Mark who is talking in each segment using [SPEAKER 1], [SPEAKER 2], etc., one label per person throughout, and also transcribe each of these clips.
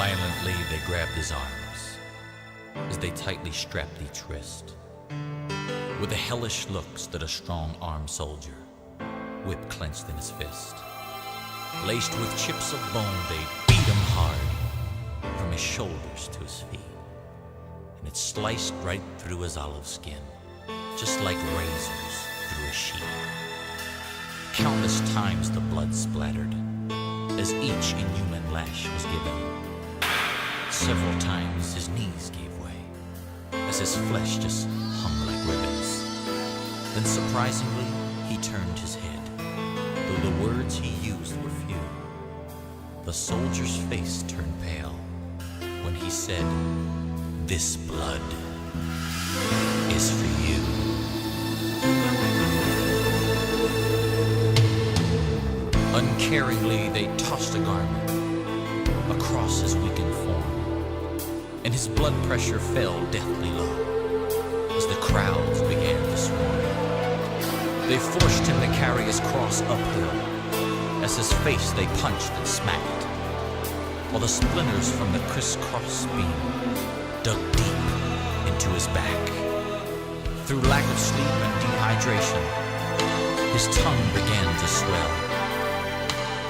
[SPEAKER 1] Violently they grabbed his arms as they tightly strapped each wrist. With the hellish looks that a strong-armed soldier, whip clenched in his fist. Laced with chips of bone, they beat him hard from his shoulders to his feet. And it sliced right through his olive skin, just like razors through a sheet. Countless times the blood splattered as each inhuman lash was given. Several times his knees gave way as his flesh just hung like ribbons. Then surprisingly, he turned his head, though the words he used were few. The soldier's face turned pale when he said, "This blood is for you." Uncaringly, they tossed a garment across his weakened form, and his blood pressure fell deathly low as the crowds began to swarm. They forced him to carry his cross uphill as his face they punched and smacked, while the splinters from the crisscross beam dug deep into his back. Through lack of sleep and dehydration, his tongue began to swell,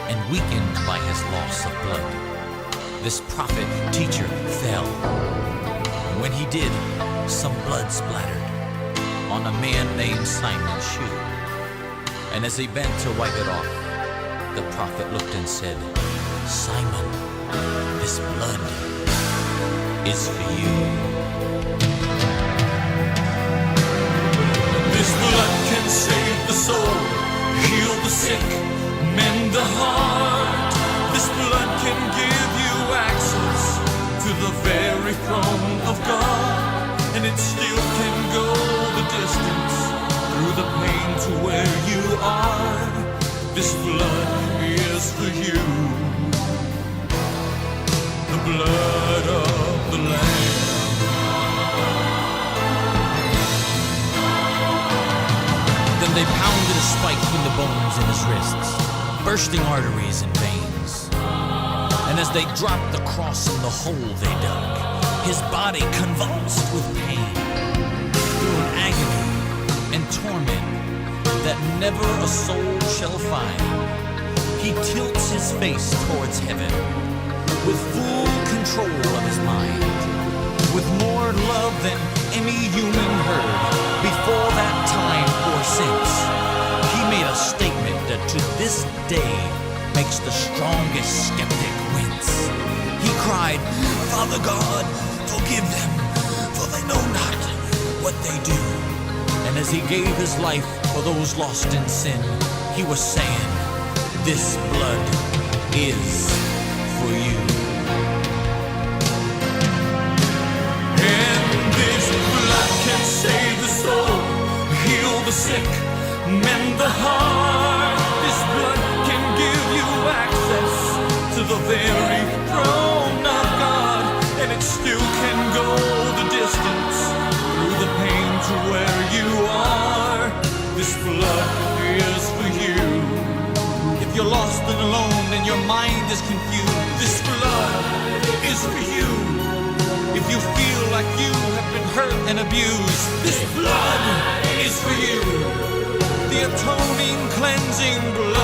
[SPEAKER 1] and weakened by his loss of blood, this prophet teacher fell. And when he did, some blood splattered on a man named Simon's shoe. And as he bent to wipe it off, the prophet looked and said, "Simon, this blood is for you."
[SPEAKER 2] This blood can save the soul, heal the sick, mend the heart. This blood can give you access to the very throne of God, and it still can go the distance through the pain to where you are. This blood is for you, the blood of the Lamb.
[SPEAKER 1] Then they pounded a spike in the bones in his wrists, bursting arteries and veins. And as they dropped the cross in the hole they dug, his body convulsed with pain. Through an agony and torment that never a soul shall find, he tilts his face towards heaven with full control of his mind, with more love than any human heard before that time or since. He made a statement that to this day makes the strongest skeptic wince. He cried, "Father God, forgive them, for they know not what they do." And as he gave his life for those lost in sin, he was saying, "This blood is for you."
[SPEAKER 2] And this blood can save the soul, heal the sick, mend the heart. This blood can give you access to the very throne of God, and it still can go the distance through the pain to where you are. This blood is for you. If you're lost and alone and your mind is confused, this blood is for you. If you feel like you have been hurt and abused, this blood is for you. The atoning, cleansing blood